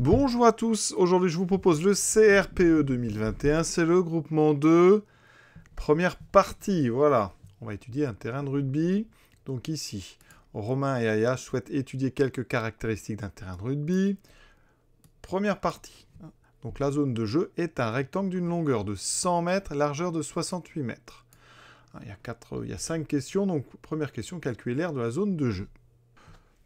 Bonjour à tous, aujourd'hui je vous propose le CRPE 2021, c'est le groupement 2, première partie, voilà. On va étudier un terrain de rugby, donc ici, Romain et Aya souhaitent étudier quelques caractéristiques d'un terrain de rugby. Première partie, donc la zone de jeu est un rectangle d'une longueur de 100 mètres, largeur de 68 mètres. Il y a 5 questions, donc première question, calculer l'aire de la zone de jeu.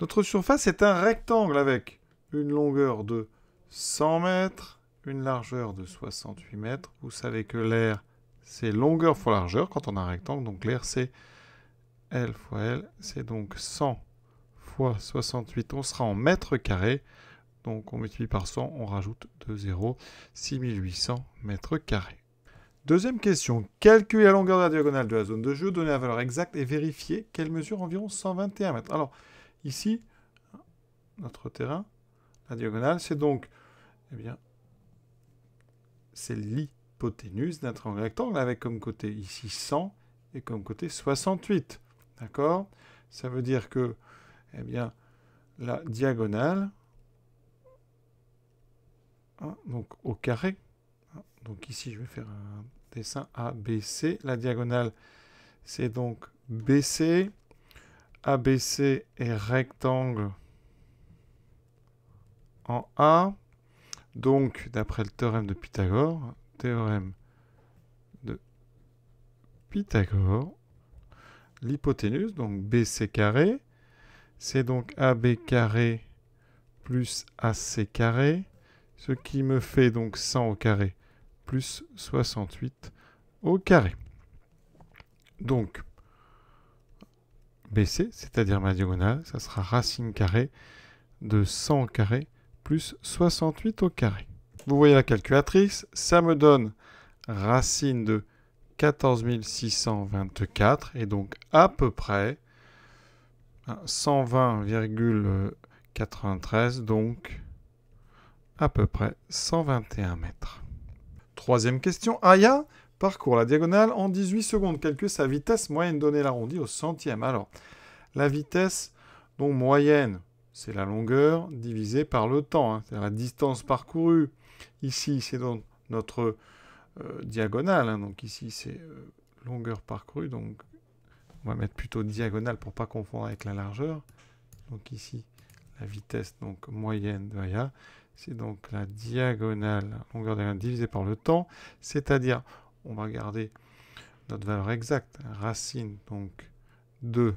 Notre surface est un rectangle avec une longueur de 100 mètres, une largeur de 68 mètres. Vous savez que l'aire, c'est longueur fois largeur quand on a un rectangle. Donc l'aire, c'est L fois L. C'est donc 100 fois 68. On sera en mètres carrés. Donc on multiplie par 100, on rajoute 2 zéros. 6800 mètres carrés. Deuxième question. Calculer la longueur de la diagonale de la zone de jeu, donner la valeur exacte et vérifier qu'elle mesure environ 121 mètres. Alors, ici, notre terrain, la diagonale, c'est donc, eh bien, c'est l'hypoténuse d'un triangle rectangle avec comme côté ici 100 et comme côté 68. D'accord? Ça veut dire que, eh bien, la diagonale, donc au carré, donc ici je vais faire un dessin ABC. La diagonale, c'est donc BC. ABC est rectangle en A. Donc, d'après le théorème de Pythagore, l'hypoténuse, donc BC carré, c'est donc AB carré plus AC carré, ce qui me fait donc 100 au carré plus 68 au carré. Donc, BC, c'est-à-dire ma diagonale, ça sera racine carrée de 100 au carré plus 68 au carré. Vous voyez la calculatrice, ça me donne racine de 14 624 et donc à peu près 120,93, donc à peu près 121 mètres. Troisième question, Aya parcourt la diagonale en 18 secondes. Calcule sa vitesse moyenne donnée l'arrondi au centième. Alors, la vitesse donc moyenne, c'est la longueur divisée par le temps, c'est-à-dire la distance parcourue. Ici, c'est donc notre diagonale, donc ici, c'est longueur parcourue, donc on va mettre plutôt diagonale pour ne pas confondre avec la largeur. Donc ici, la vitesse donc moyenne de Aya, c'est donc la diagonale, la longueur diagonale divisée par le temps, c'est-à-dire, on va garder notre valeur exacte, racine donc de...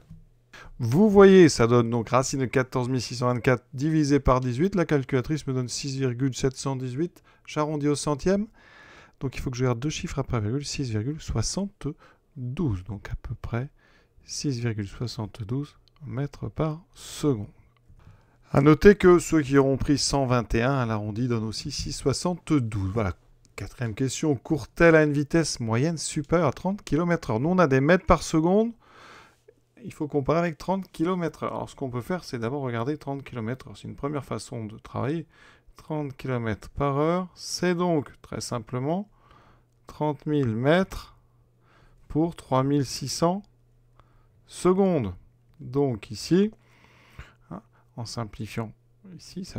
Vous voyez, ça donne donc racine de 14 624 divisé par 18. La calculatrice me donne 6,718. J'arrondis au centième. Donc il faut que je garde deux chiffres après virgule, 6,72. Donc à peu près 6,72 mètres par seconde. A noter que ceux qui auront pris 121 à l'arrondi donnent aussi 6,72. Voilà. Quatrième question. Court-elle à une vitesse moyenne supérieure à 30 km/h? Nous, on a des mètres par seconde. Il faut comparer avec 30 km/h. Alors, ce qu'on peut faire, c'est d'abord regarder 30 km/h. C'est une première façon de travailler. 30 km/h, c'est donc, très simplement, 30 000 mètres pour 3600 secondes. Donc, ici, en simplifiant, ici,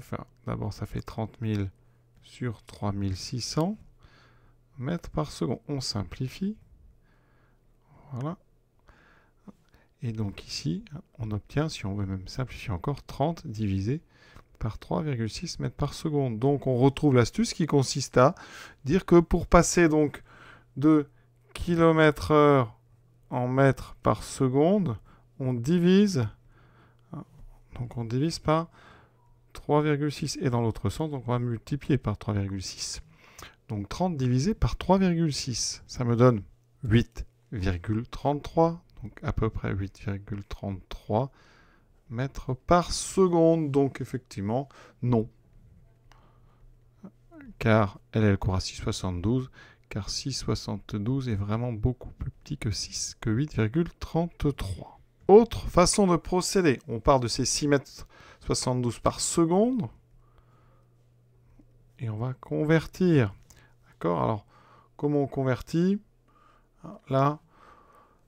d'abord, ça fait 30 000 sur 3600 mètres par seconde. On simplifie. Voilà. Et donc ici, on obtient, si on veut même simplifier encore, 30 divisé par 3,6 mètres par seconde. Donc on retrouve l'astuce qui consiste à dire que pour passer donc de km/h en mètres par seconde, on divise, donc on divise par 3,6. Et dans l'autre sens, donc on va multiplier par 3,6. Donc 30 divisé par 3,6, ça me donne 8,33. Donc à peu près 8,33 mètres par seconde. Donc effectivement, non. Car elle court à 6,72. Car 6,72 est vraiment beaucoup plus petit que 8,33. Autre façon de procéder. On part de ces 6 mètres 72 par seconde. Et on va convertir. D'accord? Alors, comment on convertit? Là,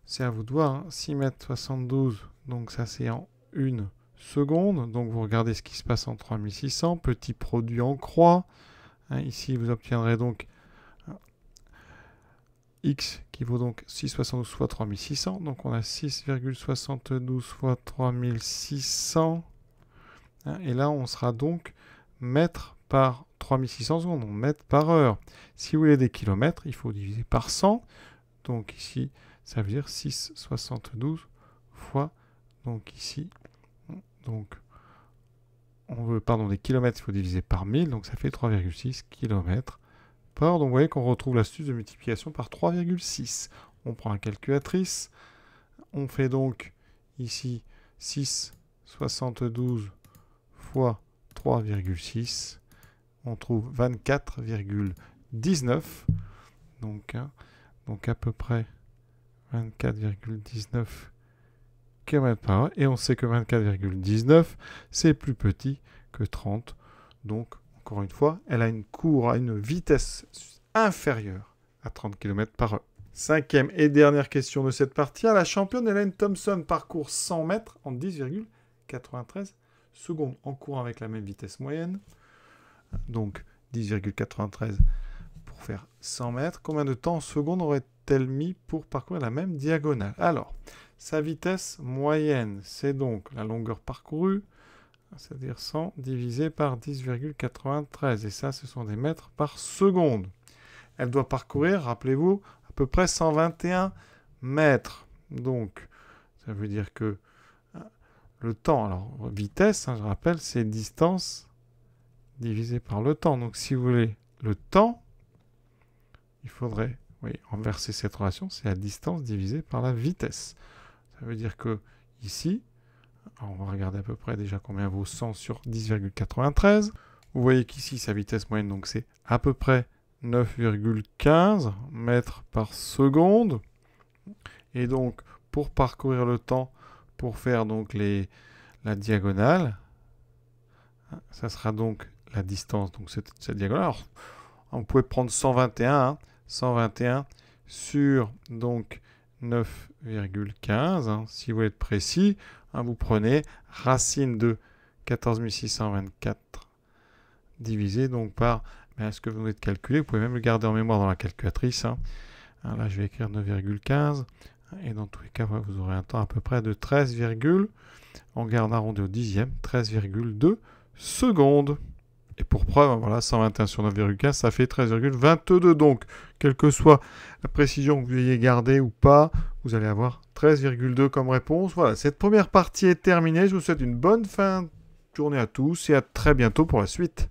c'est à vous de voir. 6 mètres 72, donc ça c'est en 1 secondes. Donc vous regardez ce qui se passe en 3600. Petit produit en croix. Hein, ici, vous obtiendrez donc X qui vaut donc 6,72 fois 3600. Donc on a 6,72 fois 3600. Hein, et là, on sera donc mètre par 3600 secondes, donc mètre par heure. Si vous voulez des kilomètres, il faut diviser par 100. Donc ici, ça veut dire 6,72 fois, donc ici, donc on veut, pardon, des kilomètres, il faut diviser par 1000, donc ça fait 3,6 km par heure. Donc vous voyez qu'on retrouve l'astuce de multiplication par 3,6. On prend la calculatrice, on fait donc ici 6,72 fois 3,6, on trouve 24,19, donc à peu près 24,19 km par heure, et on sait que 24,19 c'est plus petit que 30, donc encore une fois, elle a une courbe à une vitesse inférieure à 30 km par heure. Cinquième et dernière question de cette partie. La championne Ellen Thompson parcourt 100 mètres en 10,93 secondes en courant avec la même vitesse moyenne. Donc 10,93 pour faire 100 mètres. Combien de temps en secondes aurait-elle mis pour parcourir la même diagonale? Alors, sa vitesse moyenne, c'est donc la longueur parcourue, c'est-à-dire 100 divisé par 10,93. Et ça, ce sont des mètres par seconde. Elle doit parcourir, rappelez-vous, à peu près 121 mètres. Donc, ça veut dire que le temps, alors vitesse, je rappelle, c'est distance divisé par le temps. Donc, si vous voulez le temps, il faudrait renverser cette relation, c'est la distance divisée par la vitesse. Ça veut dire que ici, on va regarder à peu près déjà combien vaut 100 sur 10,93. Vous voyez qu'ici, sa vitesse moyenne, donc c'est à peu près 9,15 mètres par seconde. Et donc, pour parcourir le temps, pour faire donc la diagonale, ça sera donc la distance, donc cette diagonale. Alors, on pouvait prendre 121, 121 sur donc 9,15. Si vous voulez être précis, vous prenez racine de 14 624 divisé donc par ce que vous venez de calculer. Vous pouvez même le garder en mémoire dans la calculatrice. Là, je vais écrire 9,15. Et dans tous les cas, vous aurez un temps à peu près de 13, on garde arrondi au dixième, 13,2 secondes. Et pour preuve, voilà, 121 sur 9,15, ça fait 13,22. Donc, quelle que soit la précision que vous ayez gardée ou pas, vous allez avoir 13,2 comme réponse. Voilà, cette première partie est terminée. Je vous souhaite une bonne fin de journée à tous et à très bientôt pour la suite.